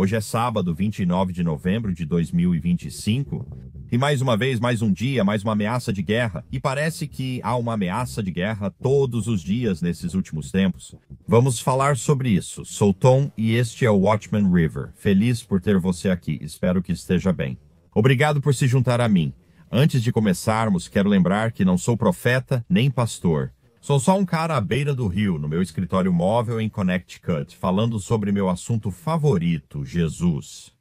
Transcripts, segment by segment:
Hoje é sábado, 29 de novembro de 2025. E mais uma vez, mais um dia, mais uma ameaça de guerra. E parece que há uma ameaça de guerra todos os dias nesses últimos tempos. Vamos falar sobre isso. Sou Tom e este é o Watchman River. Feliz por ter você aqui. Espero que esteja bem. Obrigado por se juntar a mim. Antes de começarmos, quero lembrar que não sou profeta nem pastor. Sou só um cara à beira do rio, no meu escritório móvel em Connecticut, falando sobre meu assunto favorito, Jesus.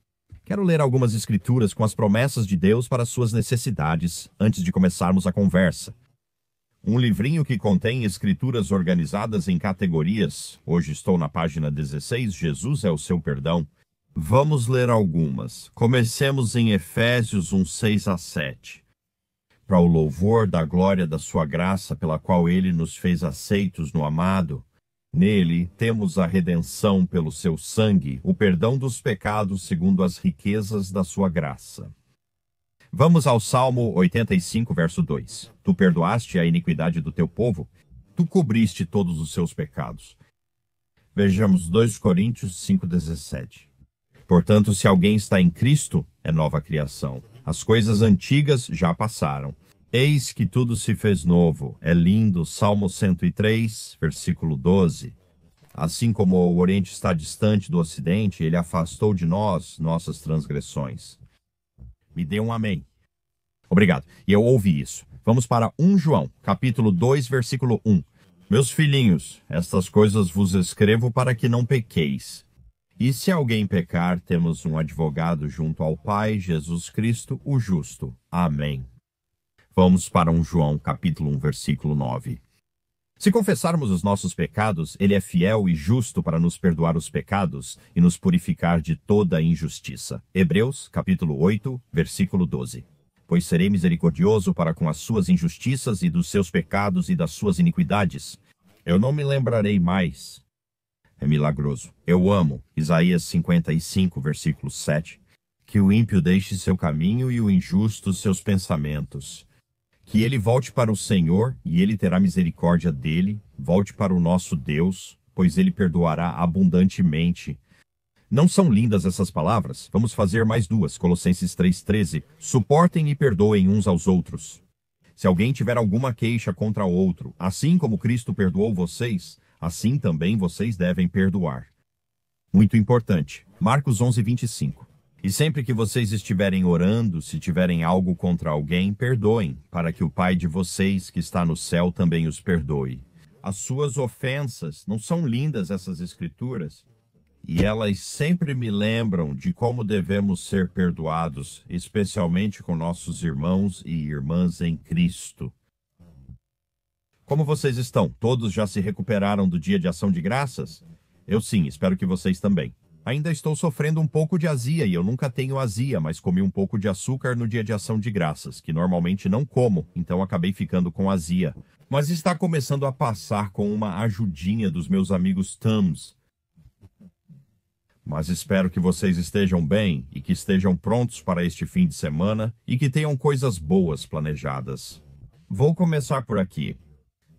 Quero ler algumas escrituras com as promessas de Deus para suas necessidades antes de começarmos a conversa. Um livrinho que contém escrituras organizadas em categorias. Hoje estou na página 16, Jesus é o seu perdão. Vamos ler algumas. Comecemos em Efésios 1, 6 a 7. Para o louvor da glória da sua graça, pela qual ele nos fez aceitos no amado, nele temos a redenção pelo seu sangue, o perdão dos pecados segundo as riquezas da sua graça. Vamos ao Salmo 85, verso 2. Tu perdoaste a iniquidade do teu povo, tu cobriste todos os seus pecados. Vejamos 2 Coríntios 5,17. Portanto, se alguém está em Cristo, é nova criação. As coisas antigas já passaram. Eis que tudo se fez novo. É lindo. Salmo 103, versículo 12. Assim como o Oriente está distante do Ocidente, ele afastou de nós nossas transgressões. Me dê um amém. Obrigado. E eu ouvi isso. Vamos para 1 João, capítulo 2, versículo 1. Meus filhinhos, estas coisas vos escrevo para que não pequeis. E se alguém pecar, temos um advogado junto ao Pai, Jesus Cristo, o justo. Amém. Vamos para 1 João, capítulo 1, versículo 9. Se confessarmos os nossos pecados, ele é fiel e justo para nos perdoar os pecados e nos purificar de toda a injustiça. Hebreus, capítulo 8, versículo 12. Pois serei misericordioso para com as suas injustiças e dos seus pecados e das suas iniquidades. Eu não me lembrarei mais. É milagroso. Eu amo, Isaías 55, versículo 7, que o ímpio deixe seu caminho e o injusto seus pensamentos. Que ele volte para o Senhor e ele terá misericórdia dele, volte para o nosso Deus, pois ele perdoará abundantemente. Não são lindas essas palavras? Vamos fazer mais duas, Colossenses 3,13. Suportem e perdoem uns aos outros. Se alguém tiver alguma queixa contra outro, assim como Cristo perdoou vocês, assim também vocês devem perdoar. Muito importante. Marcos 11, 25. E sempre que vocês estiverem orando, se tiverem algo contra alguém, perdoem, para que o Pai de vocês, que está no céu, também os perdoe. As suas ofensas, não são lindas essas escrituras? E elas sempre me lembram de como devemos ser perdoados, especialmente com nossos irmãos e irmãs em Cristo. Como vocês estão? Todos já se recuperaram do dia de ação de graças? Eu sim, espero que vocês também. Ainda estou sofrendo um pouco de azia e eu nunca tenho azia, mas comi um pouco de açúcar no dia de ação de graças, que normalmente não como, então acabei ficando com azia. Mas está começando a passar com uma ajudinha dos meus amigos Tums. Mas espero que vocês estejam bem e que estejam prontos para este fim de semana e que tenham coisas boas planejadas. Vou começar por aqui.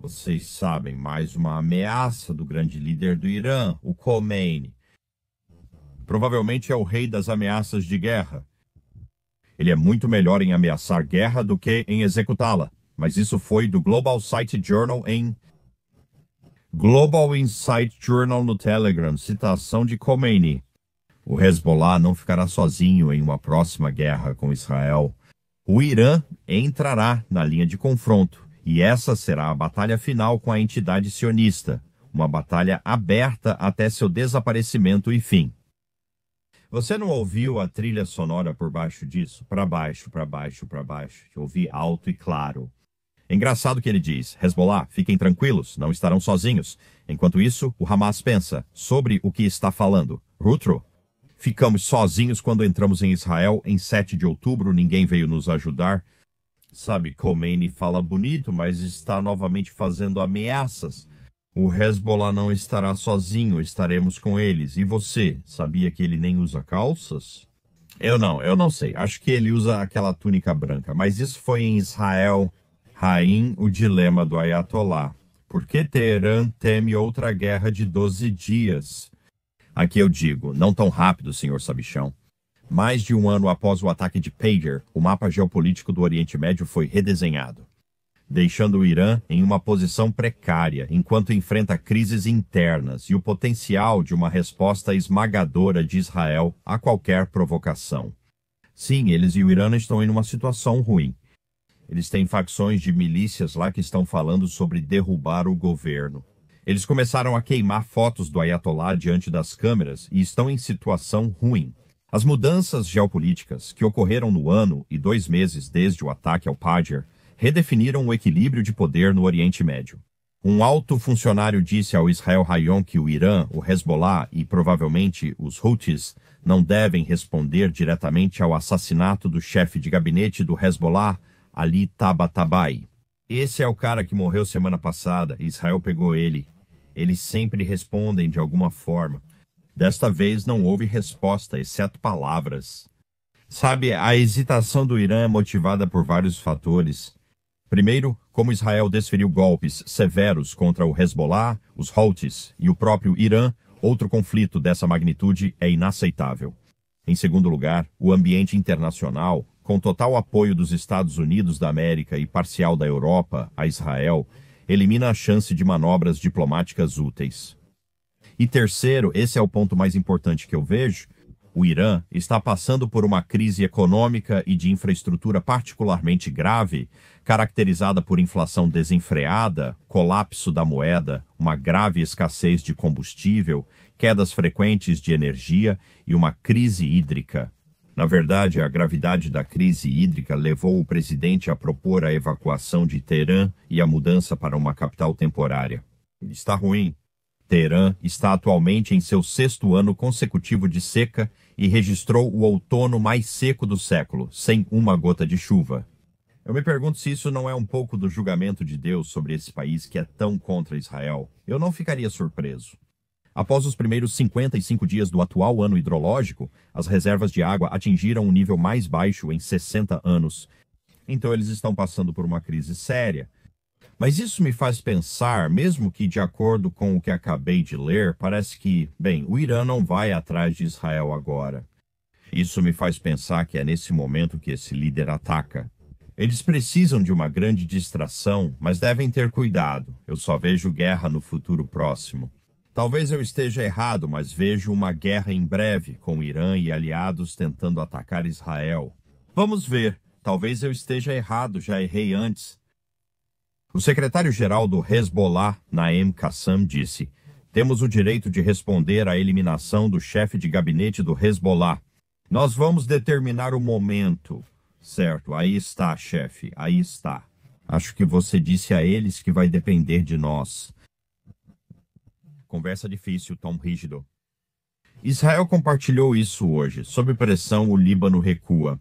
Vocês sabem, mais uma ameaça do grande líder do Irã, o Khomeini. Provavelmente é o rei das ameaças de guerra. Ele é muito melhor em ameaçar guerra do que em executá-la. Mas isso foi do Global Insight Journal em Global Insight Journal no Telegram, citação de Khomeini. O Hezbollah não ficará sozinho em uma próxima guerra com Israel. O Irã entrará na linha de confronto. E essa será a batalha final com a entidade sionista, uma batalha aberta até seu desaparecimento e fim. Você não ouviu a trilha sonora por baixo disso? Para baixo, para baixo, para baixo. Eu ouvi alto e claro. É engraçado que ele diz, Hezbollah, fiquem tranquilos, não estarão sozinhos. Enquanto isso, o Hamas pensa sobre o que está falando. Rutro, ficamos sozinhos quando entramos em Israel. Em 7 de outubro, ninguém veio nos ajudar. Sabe, Khomeini fala bonito, mas está novamente fazendo ameaças. O Hezbollah não estará sozinho, estaremos com eles. E você, sabia que ele nem usa calças? Eu não sei. Acho que ele usa aquela túnica branca. Mas isso foi em Israel. Raim, o dilema do Ayatollah. Por que Teherã teme outra guerra de 12 dias? Aqui eu digo, não tão rápido, senhor Sabichão. Mais de um ano após o ataque de Pager, o mapa geopolítico do Oriente Médio foi redesenhado, deixando o Irã em uma posição precária enquanto enfrenta crises internas e o potencial de uma resposta esmagadora de Israel a qualquer provocação. Sim, eles e o Irã estão em uma situação ruim. Eles têm facções de milícias lá que estão falando sobre derrubar o governo. Eles começaram a queimar fotos do Ayatollah diante das câmeras e estão em situação ruim. As mudanças geopolíticas que ocorreram no ano e 2 meses desde o ataque ao Pager redefiniram o equilíbrio de poder no Oriente Médio. Um alto funcionário disse ao Israel Hayom que o Irã, o Hezbollah e provavelmente os Houthis não devem responder diretamente ao assassinato do chefe de gabinete do Hezbollah, Ali Tabatabai. Esse é o cara que morreu semana passada. Israel pegou ele. Eles sempre respondem de alguma forma. Desta vez não houve resposta, exceto palavras. Sabe, a hesitação do Irã é motivada por vários fatores. Primeiro, como Israel desferiu golpes severos contra o Hezbollah, os Houthis e o próprio Irã, outro conflito dessa magnitude é inaceitável. Em segundo lugar, o ambiente internacional, com total apoio dos Estados Unidos da América e parcial da Europa a Israel, elimina a chance de manobras diplomáticas úteis. E terceiro, esse é o ponto mais importante que eu vejo, o Irã está passando por uma crise econômica e de infraestrutura particularmente grave, caracterizada por inflação desenfreada, colapso da moeda, uma grave escassez de combustível, quedas frequentes de energia e uma crise hídrica. Na verdade, a gravidade da crise hídrica levou o presidente a propor a evacuação de Teherã e a mudança para uma capital temporária. Está ruim. Teherã está atualmente em seu 6º ano consecutivo de seca e registrou o outono mais seco do século, sem uma gota de chuva. Eu me pergunto se isso não é um pouco do julgamento de Deus sobre esse país que é tão contra Israel. Eu não ficaria surpreso. Após os primeiros 55 dias do atual ano hidrológico, as reservas de água atingiram o nível mais baixo em 60 anos. Então eles estão passando por uma crise séria. Mas isso me faz pensar, mesmo que de acordo com o que acabei de ler, parece que, bem, o Irã não vai atrás de Israel agora. Isso me faz pensar que é nesse momento que esse líder ataca. Eles precisam de uma grande distração, mas devem ter cuidado. Eu só vejo guerra no futuro próximo. Talvez eu esteja errado, mas vejo uma guerra em breve, com o Irã e aliados tentando atacar Israel. Vamos ver. Talvez eu esteja errado, já errei antes. O secretário-geral do Hezbollah, Naem Qassem, disse: "Temos o direito de responder à eliminação do chefe de gabinete do Hezbollah. Nós vamos determinar o momento." Certo, aí está, chefe, aí está. Acho que você disse a eles que vai depender de nós. Conversa difícil, tom rígido. Israel compartilhou isso hoje. Sob pressão, o Líbano recua.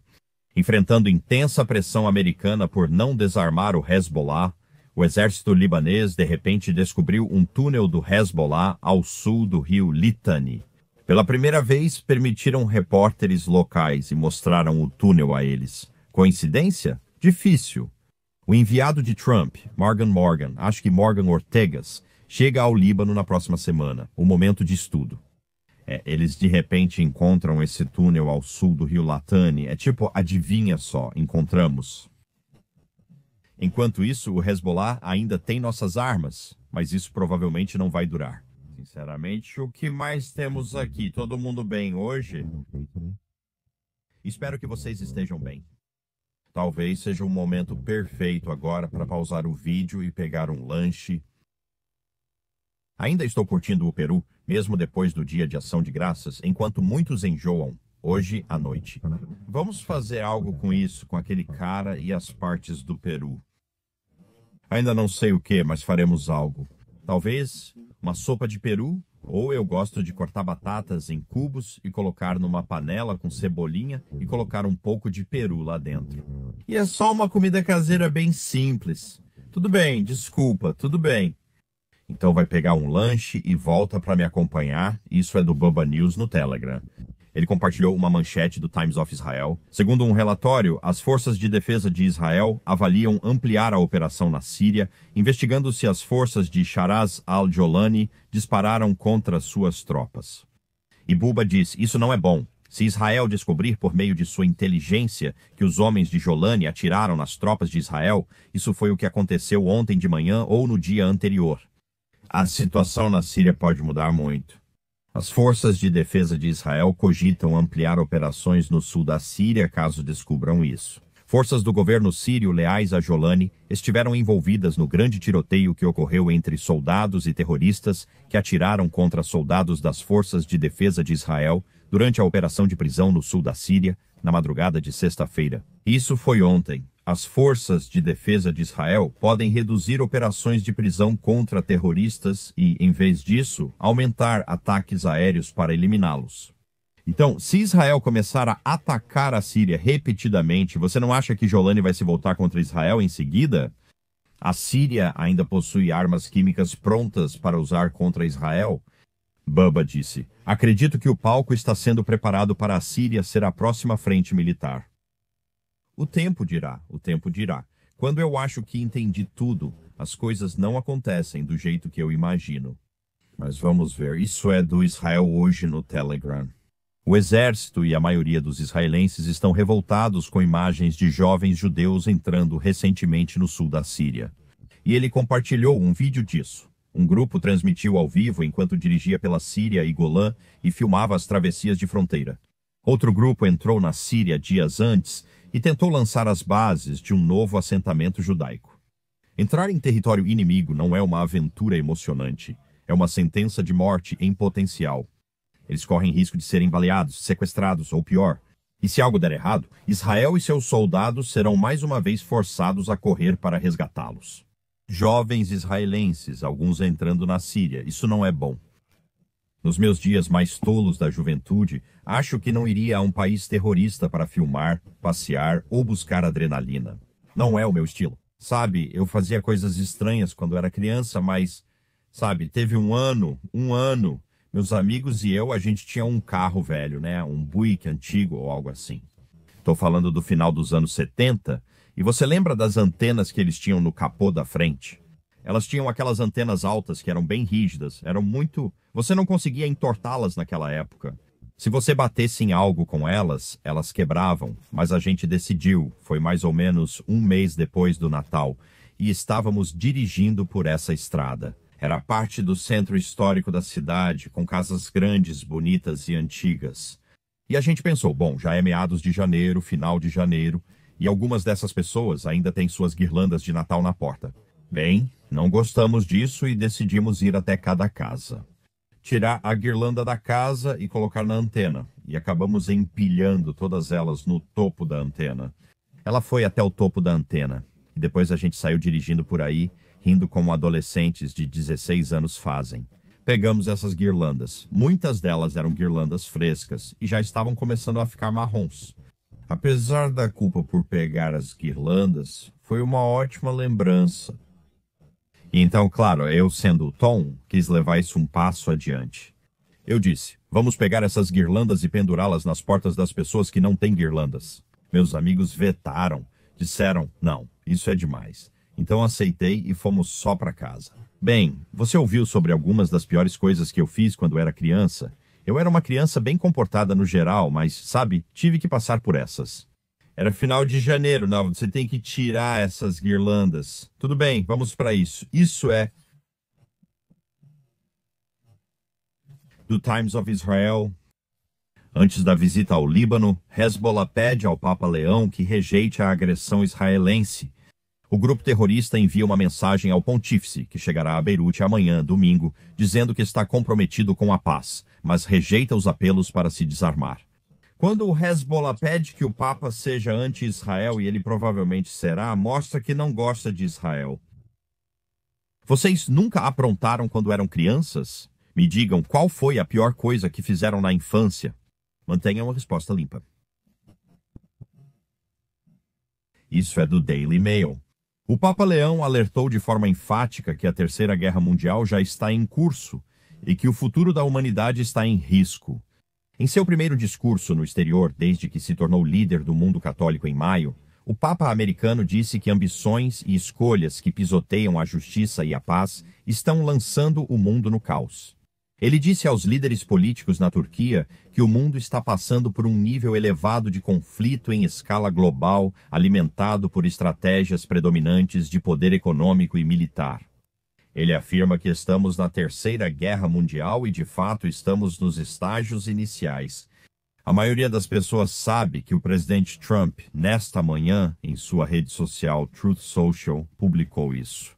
Enfrentando intensa pressão americana por não desarmar o Hezbollah, o exército libanês de repente descobriu um túnel do Hezbollah ao sul do rio Litani. Pela primeira vez, permitiram repórteres locais e mostraram o túnel a eles. Coincidência? Difícil. O enviado de Trump, Morgan, acho que Morgan Ortegas, chega ao Líbano na próxima semana, o momento de estudo. Eles de repente encontram esse túnel ao sul do rio Litani. É tipo, adivinha só, encontramos. Enquanto isso, o Hezbollah ainda tem nossas armas, mas isso provavelmente não vai durar. Sinceramente, o que mais temos aqui? Todo mundo bem hoje? Espero que vocês estejam bem. Talvez seja um momento perfeito agora para pausar o vídeo e pegar um lanche. Ainda estou curtindo o Peru, mesmo depois do Dia de Ação de Graças, enquanto muitos enjoam, hoje à noite. Vamos fazer algo com isso, com aquele cara e as partes do Peru. Ainda não sei o que, mas faremos algo. Talvez uma sopa de peru, ou eu gosto de cortar batatas em cubos e colocar numa panela com cebolinha e colocar um pouco de peru lá dentro. E é só uma comida caseira bem simples. Tudo bem, desculpa, tudo bem. Então vai pegar um lanche e volta para me acompanhar. Isso é do Bubba News no Telegram. Ele compartilhou uma manchete do Times of Israel. Segundo um relatório, as forças de defesa de Israel avaliam ampliar a operação na Síria, investigando se as forças de Sharaz al-Jolani dispararam contra suas tropas. E Buba diz, isso não é bom. Se Israel descobrir por meio de sua inteligência que os homens de Jolane atiraram nas tropas de Israel, isso foi o que aconteceu ontem de manhã ou no dia anterior. A situação na Síria pode mudar muito. As forças de defesa de Israel cogitam ampliar operações no sul da Síria caso descubram isso. Forças do governo sírio leais a Jolane estiveram envolvidas no grande tiroteio que ocorreu entre soldados e terroristas que atiraram contra soldados das forças de defesa de Israel durante a operação de prisão no sul da Síria, na madrugada de sexta-feira. Isso foi ontem. As forças de defesa de Israel podem reduzir operações de prisão contra terroristas e, em vez disso, aumentar ataques aéreos para eliminá-los. Então, se Israel começar a atacar a Síria repetidamente, você não acha que Jolane vai se voltar contra Israel em seguida? A Síria ainda possui armas químicas prontas para usar contra Israel? Bubba disse, acredito que o palco está sendo preparado para a Síria ser a próxima frente militar. O tempo dirá. Quando eu acho que entendi tudo, as coisas não acontecem do jeito que eu imagino. Mas vamos ver, isso é do Israel hoje no Telegram. O exército e a maioria dos israelenses estão revoltados com imagens de jovens judeus entrando recentemente no sul da Síria. E ele compartilhou um vídeo disso. Um grupo transmitiu ao vivo enquanto dirigia pela Síria e Golã e filmava as travessias de fronteira. Outro grupo entrou na Síria dias antes e tentou lançar as bases de um novo assentamento judaico. Entrar em território inimigo não é uma aventura emocionante, é uma sentença de morte em potencial. Eles correm risco de serem baleados, sequestrados ou pior. E se algo der errado, Israel e seus soldados serão mais uma vez forçados a correr para resgatá-los. Jovens israelenses, alguns entrando na Síria, isso não é bom. Nos meus dias mais tolos da juventude, acho que não iria a um país terrorista para filmar, passear ou buscar adrenalina. Não é o meu estilo. Sabe, eu fazia coisas estranhas quando era criança, mas, sabe, teve um ano, meus amigos e eu, a gente tinha um carro velho, né? Um Buick antigo ou algo assim. Estou falando do final dos anos 70, e você lembra das antenas que eles tinham no capô da frente? Elas tinham aquelas antenas altas que eram bem rígidas, eram muito... Você não conseguia entortá-las naquela época. Se você batesse em algo com elas, elas quebravam, mas a gente decidiu, foi mais ou menos um mês depois do Natal, e estávamos dirigindo por essa estrada. Era parte do centro histórico da cidade, com casas grandes, bonitas e antigas. E a gente pensou, bom, já é meados de janeiro, final de janeiro, e algumas dessas pessoas ainda têm suas guirlandas de Natal na porta. Bem, não gostamos disso e decidimos ir até cada casa. Tirar a guirlanda da casa e colocar na antena, e acabamos empilhando todas elas no topo da antena. Ela foi até o topo da antena, e depois a gente saiu dirigindo por aí, rindo como adolescentes de 16 anos fazem. Pegamos essas guirlandas. Muitas delas eram guirlandas frescas e já estavam começando a ficar marrons. Apesar da culpa por pegar as guirlandas, foi uma ótima lembrança. E então, claro, eu sendo o Tom, quis levar isso um passo adiante. Eu disse, vamos pegar essas guirlandas e pendurá-las nas portas das pessoas que não têm guirlandas. Meus amigos vetaram, disseram, não, isso é demais. Então aceitei e fomos só para casa. Bem, você ouviu sobre algumas das piores coisas que eu fiz quando era criança? Eu era uma criança bem comportada no geral, mas, sabe, tive que passar por essas. Era final de janeiro, não, você tem que tirar essas guirlandas. Tudo bem, vamos para isso. Isso é do Times of Israel. Antes da visita ao Líbano, Hezbollah pede ao Papa Leão que rejeite a agressão israelense. O grupo terrorista envia uma mensagem ao pontífice, que chegará a Beirute amanhã, domingo, dizendo que está comprometido com a paz, mas rejeita os apelos para se desarmar. Quando o Hezbollah pede que o Papa seja anti-Israel, e ele provavelmente será, mostra que não gosta de Israel. Vocês nunca aprontaram quando eram crianças? Me digam qual foi a pior coisa que fizeram na infância. Mantenham a resposta limpa. Isso é do Daily Mail. O Papa Leão alertou de forma enfática que a Terceira Guerra Mundial já está em curso e que o futuro da humanidade está em risco. Em seu primeiro discurso no exterior, desde que se tornou líder do mundo católico em maio, o Papa americano disse que ambições e escolhas que pisoteiam a justiça e a paz estão lançando o mundo no caos. Ele disse aos líderes políticos na Turquia que o mundo está passando por um nível elevado de conflito em escala global, alimentado por estratégias predominantes de poder econômico e militar. Ele afirma que estamos na Terceira Guerra Mundial e, de fato, estamos nos estágios iniciais. A maioria das pessoas sabe que o presidente Trump, nesta manhã, em sua rede social Truth Social, publicou isso.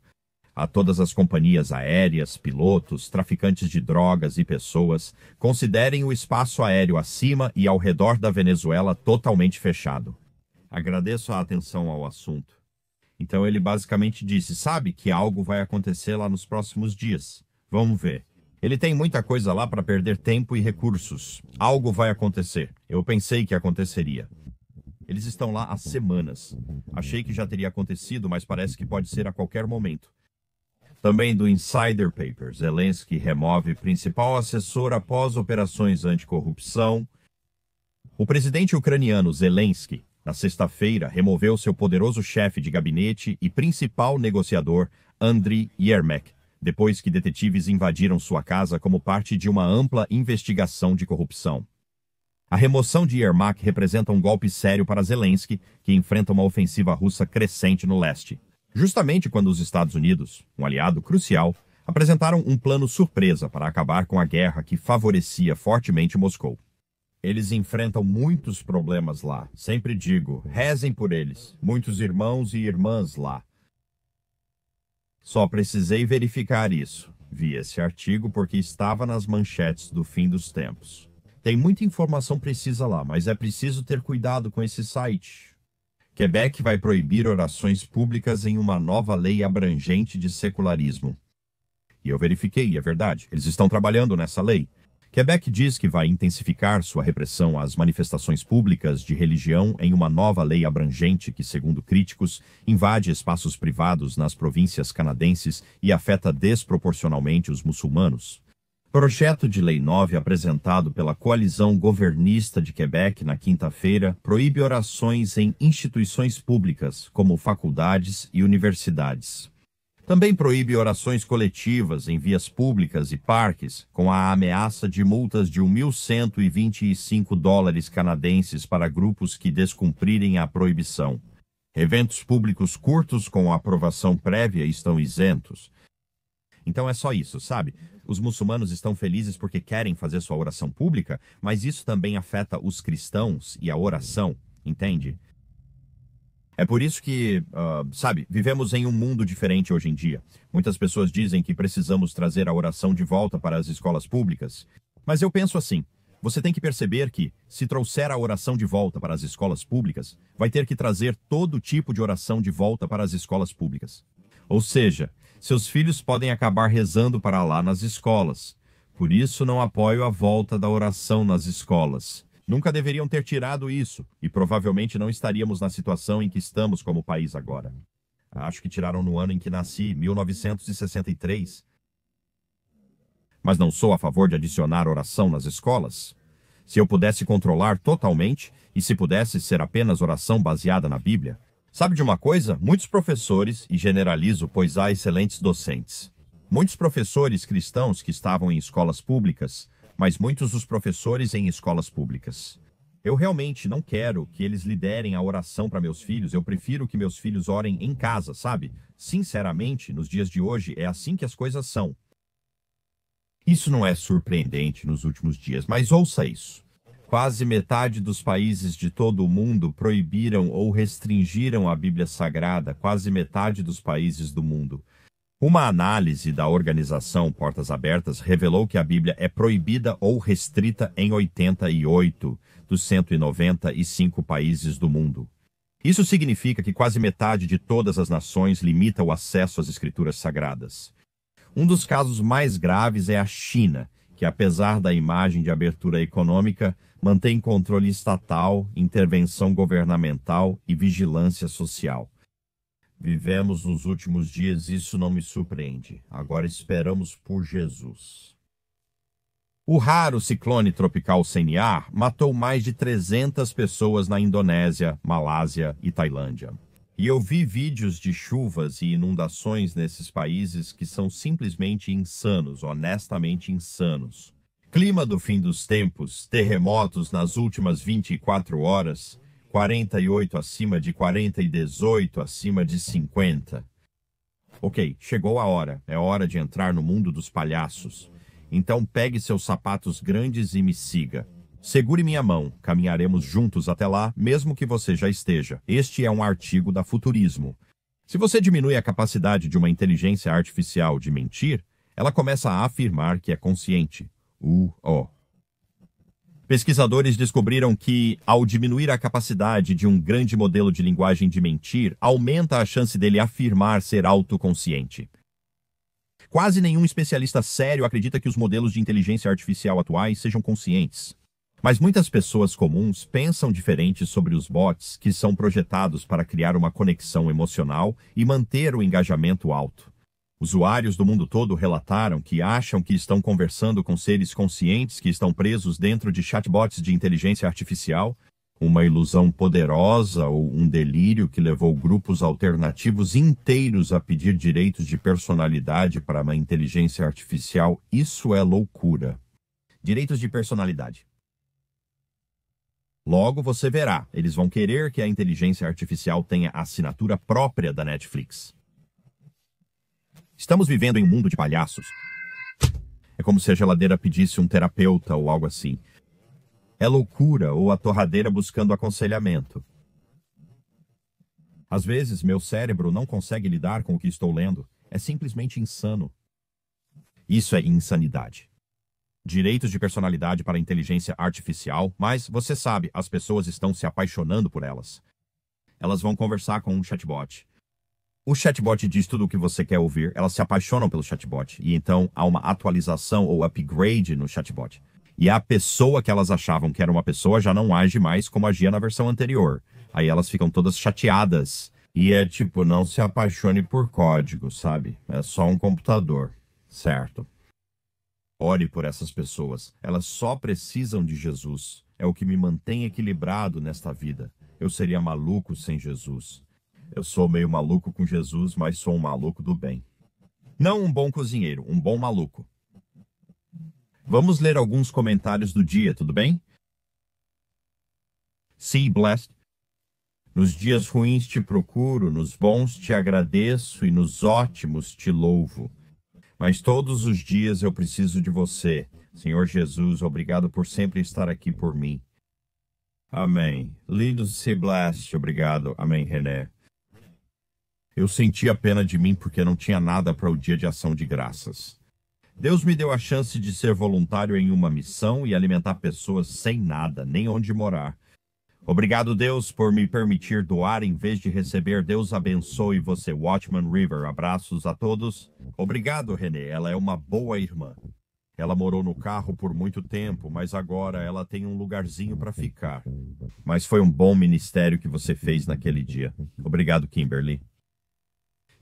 A todas as companhias aéreas, pilotos, traficantes de drogas e pessoas, considerem o espaço aéreo acima e ao redor da Venezuela totalmente fechado. Agradeço a atenção ao assunto. Então ele basicamente disse, sabe que algo vai acontecer lá nos próximos dias. Vamos ver. Ele tem muita coisa lá para perder tempo e recursos. Algo vai acontecer. Eu pensei que aconteceria. Eles estão lá há semanas. Achei que já teria acontecido, mas parece que pode ser a qualquer momento. Também do Insider Papers, Zelensky remove principal assessor após operações anticorrupção. O presidente ucraniano Zelensky, na sexta-feira, removeu seu poderoso chefe de gabinete e principal negociador, Andriy Yermak, depois que detetives invadiram sua casa como parte de uma ampla investigação de corrupção. A remoção de Yermak representa um golpe sério para Zelensky, que enfrenta uma ofensiva russa crescente no leste. Justamente quando os Estados Unidos, um aliado crucial, apresentaram um plano surpresa para acabar com a guerra que favorecia fortemente Moscou. Eles enfrentam muitos problemas lá. Sempre digo, rezem por eles. Muitos irmãos e irmãs lá. Só precisei verificar isso. Vi esse artigo porque estava nas manchetes do fim dos tempos. Tem muita informação precisa lá, mas é preciso ter cuidado com esse site. Quebec vai proibir orações públicas em uma nova lei abrangente de secularismo. E eu verifiquei, é verdade, eles estão trabalhando nessa lei. Quebec diz que vai intensificar sua repressão às manifestações públicas de religião em uma nova lei abrangente que, segundo críticos, invade espaços privados nas províncias canadenses e afeta desproporcionalmente os muçulmanos. Projeto de Lei 9 apresentado pela Coalizão Governista de Quebec na quinta-feira proíbe orações em instituições públicas, como faculdades e universidades. Também proíbe orações coletivas em vias públicas e parques, com a ameaça de multas de $1.125 canadenses para grupos que descumprirem a proibição. Eventos públicos curtos com aprovação prévia estão isentos. Então é só isso, sabe? Os muçulmanos estão felizes porque querem fazer sua oração pública, mas isso também afeta os cristãos e a oração, entende? É por isso que, vivemos em um mundo diferente hoje em dia. Muitas pessoas dizem que precisamos trazer a oração de volta para as escolas públicas. Mas eu penso assim, você tem que perceber que, se trouxer a oração de volta para as escolas públicas, vai ter que trazer todo tipo de oração de volta para as escolas públicas. Ou seja, seus filhos podem acabar rezando para lá nas escolas. Por isso não apoio a volta da oração nas escolas. Nunca deveriam ter tirado isso, e provavelmente não estaríamos na situação em que estamos como país agora. Acho que tiraram no ano em que nasci, 1963. Mas não sou a favor de adicionar oração nas escolas. Se eu pudesse controlar totalmente, e se pudesse ser apenas oração baseada na Bíblia. Sabe de uma coisa? Muitos professores, e generalizo pois há excelentes docentes. Muitos professores cristãos que estavam em escolas públicas, mas muitos dos professores em escolas públicas. Eu realmente não quero que eles liderem a oração para meus filhos, eu prefiro que meus filhos orem em casa, sabe? Sinceramente, nos dias de hoje, é assim que as coisas são. Isso não é surpreendente nos últimos dias, mas ouça isso. Quase metade dos países de todo o mundo proibiram ou restringiram a Bíblia Sagrada, quase metade dos países do mundo. Uma análise da organização Portas Abertas revelou que a Bíblia é proibida ou restrita em 88 dos 195 países do mundo. Isso significa que quase metade de todas as nações limita o acesso às escrituras sagradas. Um dos casos mais graves é a China, que apesar da imagem de abertura econômica, mantém controle estatal, intervenção governamental e vigilância social. Vivemos nos últimos dias e isso não me surpreende. Agora esperamos por Jesus. O raro ciclone tropical Seniar matou mais de 300 pessoas na Indonésia, Malásia e Tailândia. E eu vi vídeos de chuvas e inundações nesses países que são simplesmente insanos, honestamente insanos. Clima do fim dos tempos, terremotos nas últimas 24 horas, 48 acima de 40 e 18 acima de 50. Ok, chegou a hora. É hora de entrar no mundo dos palhaços. Então pegue seus sapatos grandes e me siga. Segure minha mão, caminharemos juntos até lá, mesmo que você já esteja. Este é um artigo da Futurismo. Se você diminui a capacidade de uma inteligência artificial de mentir, ela começa a afirmar que é consciente. Pesquisadores descobriram que, ao diminuir a capacidade de um grande modelo de linguagem de mentir, aumenta a chance dele afirmar ser autoconsciente. Quase nenhum especialista sério acredita que os modelos de inteligência artificial atuais sejam conscientes. Mas muitas pessoas comuns pensam diferente sobre os bots que são projetados para criar uma conexão emocional e manter o engajamento alto. Usuários do mundo todo relataram que acham que estão conversando com seres conscientes que estão presos dentro de chatbots de inteligência artificial, uma ilusão poderosa ou um delírio que levou grupos alternativos inteiros a pedir direitos de personalidade para uma inteligência artificial. Isso é loucura. Direitos de personalidade. Logo você verá, eles vão querer que a inteligência artificial tenha a assinatura própria da Netflix. Estamos vivendo em um mundo de palhaços. É como se a geladeira pedisse um terapeuta ou algo assim. É loucura ou a torradeira buscando aconselhamento. Às vezes, meu cérebro não consegue lidar com o que estou lendo. É simplesmente insano. Isso é insanidade. Direitos de personalidade para a inteligência artificial, mas você sabe, as pessoas estão se apaixonando por elas. Elas vão conversar com um chatbot. O chatbot diz tudo o que você quer ouvir, elas se apaixonam pelo chatbot, e então há uma atualização ou upgrade no chatbot. E a pessoa que elas achavam que era uma pessoa já não age mais como agia na versão anterior. Aí elas ficam todas chateadas. E é tipo, não se apaixone por código, sabe? É só um computador, certo? Ore por essas pessoas. Elas só precisam de Jesus. É o que me mantém equilibrado nesta vida. Eu seria maluco sem Jesus. Eu sou meio maluco com Jesus, mas sou um maluco do bem. Não um bom cozinheiro, um bom maluco. Vamos ler alguns comentários do dia, tudo bem? See blessed. Nos dias ruins te procuro, nos bons te agradeço e nos ótimos te louvo. Mas todos os dias eu preciso de você. Senhor Jesus, obrigado por sempre estar aqui por mim. Amém. Lindo se blessed, obrigado. Amém, René. Eu senti a pena de mim porque não tinha nada para o dia de ação de graças. Deus me deu a chance de ser voluntário em uma missão e alimentar pessoas sem nada, nem onde morar. Obrigado, Deus, por me permitir doar em vez de receber. Deus abençoe você, Watchman River. Abraços a todos. Obrigado, Renê. Ela é uma boa irmã. Ela morou no carro por muito tempo, mas agora ela tem um lugarzinho para ficar. Mas foi um bom ministério que você fez naquele dia. Obrigado, Kimberly.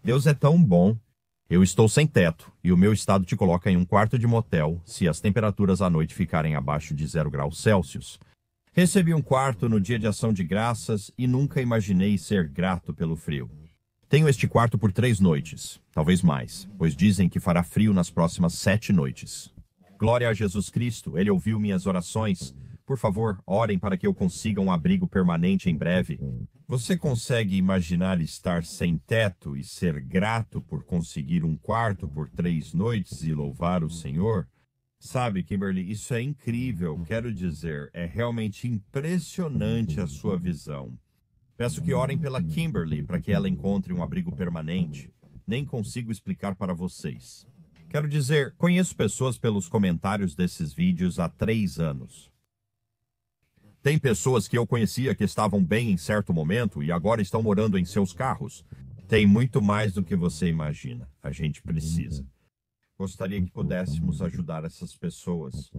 Deus é tão bom. Eu estou sem teto e o meu estado te coloca em um quarto de motel se as temperaturas à noite ficarem abaixo de 0 graus Celsius. Recebi um quarto no dia de ação de graças e nunca imaginei ser grato pelo frio. Tenho este quarto por 3 noites, talvez mais, pois dizem que fará frio nas próximas 7 noites. Glória a Jesus Cristo, Ele ouviu minhas orações. Por favor, orem para que eu consiga um abrigo permanente em breve. Você consegue imaginar estar sem teto e ser grato por conseguir um quarto por 3 noites e louvar o Senhor? Sabe, Kimberly, isso é incrível. Quero dizer, é realmente impressionante a sua visão. Peço que orem pela Kimberly para que ela encontre um abrigo permanente. Nem consigo explicar para vocês. Quero dizer, conheço pessoas pelos comentários desses vídeos há 3 anos. Tem pessoas que eu conhecia que estavam bem em certo momento e agora estão morando em seus carros. Tem muito mais do que você imagina. A gente precisa. Gostaria que pudéssemos ajudar essas pessoas.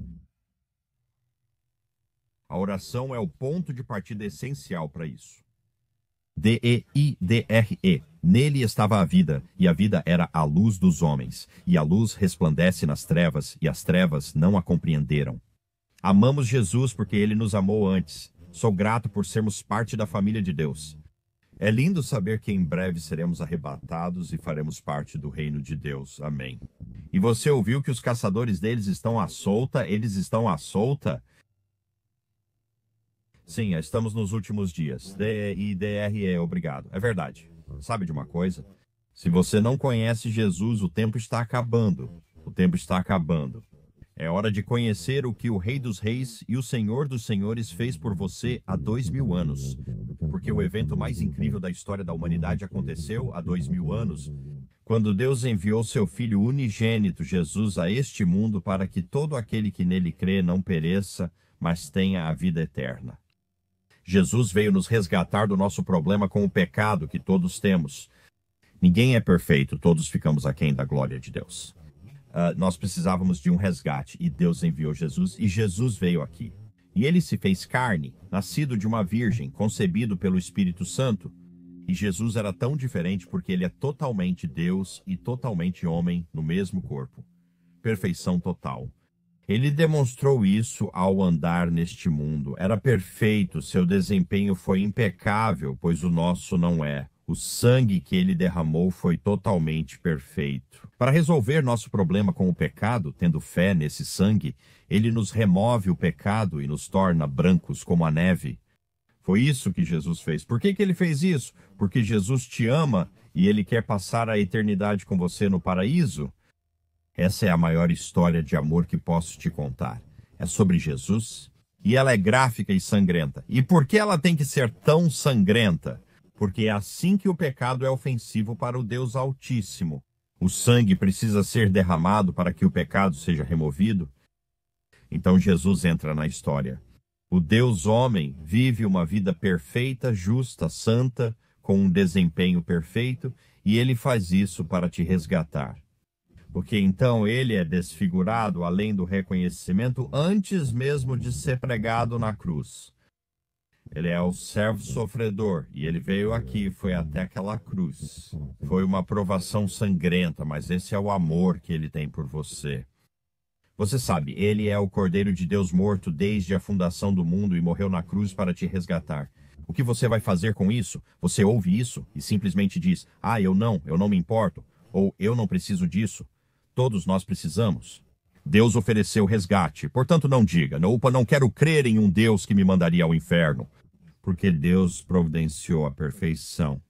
A oração é o ponto de partida essencial para isso. D-E-I-D-R-E. Nele estava a vida, e a vida era a luz dos homens. E a luz resplandece nas trevas, e as trevas não a compreenderam. Amamos Jesus porque ele nos amou antes. Sou grato por sermos parte da família de Deus. É lindo saber que em breve seremos arrebatados e faremos parte do reino de Deus. Amém. E você ouviu que os caçadores deles estão à solta? Eles estão à solta? Sim, estamos nos últimos dias. DRE, obrigado. É verdade. Sabe de uma coisa? Se você não conhece Jesus, o tempo está acabando. O tempo está acabando. É hora de conhecer o que o Rei dos Reis e o Senhor dos Senhores fez por você há 2000 anos. Porque o evento mais incrível da história da humanidade aconteceu há 2000 anos, quando Deus enviou seu Filho unigênito, Jesus, a este mundo para que todo aquele que nele crê não pereça, mas tenha a vida eterna. Jesus veio nos resgatar do nosso problema com o pecado que todos temos. Ninguém é perfeito, todos ficamos aquém da glória de Deus. Nós precisávamos de um resgate e Deus enviou Jesus e Jesus veio aqui. E ele se fez carne, nascido de uma virgem, concebido pelo Espírito Santo. E Jesus era tão diferente porque ele é totalmente Deus e totalmente homem no mesmo corpo. Perfeição total. Ele demonstrou isso ao andar neste mundo. Era perfeito, seu desempenho foi impecável, pois o nosso não é. O sangue que ele derramou foi totalmente perfeito. Para resolver nosso problema com o pecado, tendo fé nesse sangue, ele nos remove o pecado e nos torna brancos como a neve. Foi isso que Jesus fez. Por que ele fez isso? Porque Jesus te ama e ele quer passar a eternidade com você no paraíso? Essa é a maior história de amor que posso te contar. É sobre Jesus e ela é gráfica e sangrenta. E por que ela tem que ser tão sangrenta? Porque é assim que o pecado é ofensivo para o Deus Altíssimo. O sangue precisa ser derramado para que o pecado seja removido. Então Jesus entra na história. O Deus homem vive uma vida perfeita, justa, santa, com um desempenho perfeito, e ele faz isso para te resgatar. Porque então ele é desfigurado além do reconhecimento antes mesmo de ser pregado na cruz. Ele é o servo sofredor e ele veio aqui, foi até aquela cruz. Foi uma provação sangrenta, mas esse é o amor que ele tem por você. Você sabe, ele é o Cordeiro de Deus morto desde a fundação do mundo e morreu na cruz para te resgatar. O que você vai fazer com isso? Você ouve isso e simplesmente diz, eu não me importo, ou eu não preciso disso. Todos nós precisamos. Deus ofereceu resgate, portanto não diga, não quero crer em um Deus que me mandaria ao inferno, porque Deus providenciou a perfeição.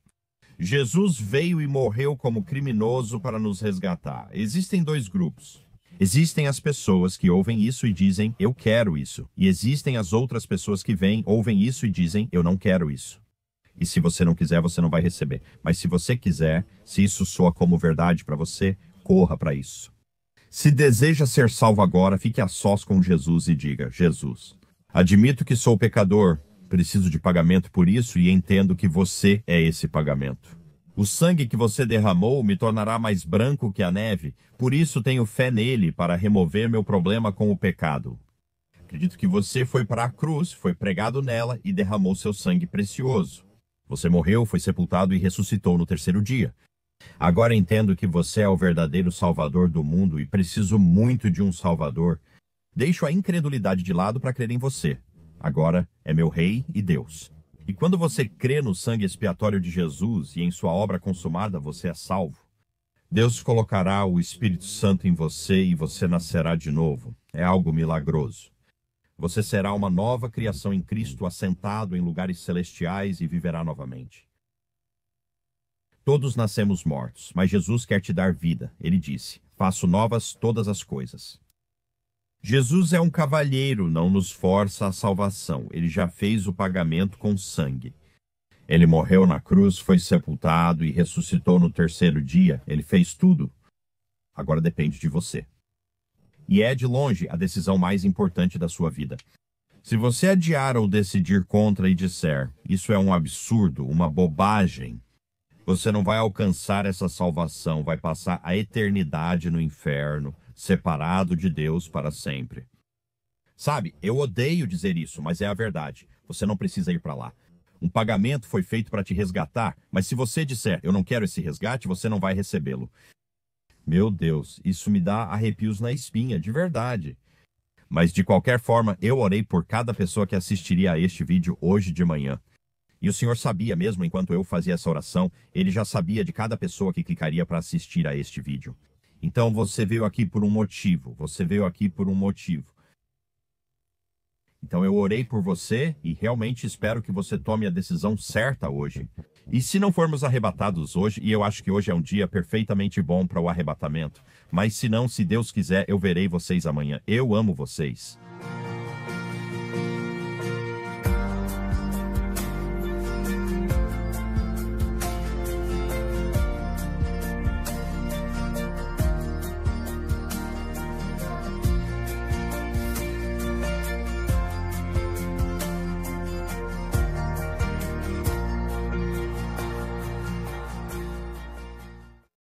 Jesus veio e morreu como criminoso para nos resgatar. Existem dois grupos. Existem as pessoas que ouvem isso e dizem, eu quero isso. E existem as outras pessoas que vêm, ouvem isso e dizem, eu não quero isso. E se você não quiser, você não vai receber. Mas se você quiser, se isso soa como verdade para você, corra para isso. Se deseja ser salvo agora, fique a sós com Jesus e diga, Jesus, admito que sou pecador, preciso de pagamento por isso e entendo que você é esse pagamento. O sangue que você derramou me tornará mais branco que a neve, por isso tenho fé nele para remover meu problema com o pecado. Acredito que você foi para a cruz, foi pregado nela e derramou seu sangue precioso. Você morreu, foi sepultado e ressuscitou no terceiro dia. Agora entendo que você é o verdadeiro Salvador do mundo e preciso muito de um Salvador. Deixo a incredulidade de lado para crer em você. Agora é meu Rei e Deus. E quando você crê no sangue expiatório de Jesus e em sua obra consumada, você é salvo. Deus colocará o Espírito Santo em você e você nascerá de novo. É algo milagroso. Você será uma nova criação em Cristo, assentado em lugares celestiais e viverá novamente. Todos nascemos mortos, mas Jesus quer te dar vida. Ele disse, faço novas todas as coisas. Jesus é um cavalheiro, não nos força à salvação. Ele já fez o pagamento com sangue. Ele morreu na cruz, foi sepultado e ressuscitou no terceiro dia. Ele fez tudo. Agora depende de você. E é de longe a decisão mais importante da sua vida. Se você adiar ou decidir contra e disser, isso é um absurdo, uma bobagem, você não vai alcançar essa salvação, vai passar a eternidade no inferno, separado de Deus para sempre. Sabe, eu odeio dizer isso, mas é a verdade. Você não precisa ir para lá. Um pagamento foi feito para te resgatar, mas se você disser, eu não quero esse resgate, você não vai recebê-lo. Meu Deus, isso me dá arrepios na espinha, de verdade. Mas de qualquer forma, eu orei por cada pessoa que assistiria a este vídeo hoje de manhã. E o Senhor sabia, mesmo enquanto eu fazia essa oração, Ele já sabia de cada pessoa que clicaria para assistir a este vídeo. Então você veio aqui por um motivo, você veio aqui por um motivo. Então eu orei por você e realmente espero que você tome a decisão certa hoje. E se não formos arrebatados hoje, e eu acho que hoje é um dia perfeitamente bom para o arrebatamento, mas se não, se Deus quiser, eu verei vocês amanhã. Eu amo vocês.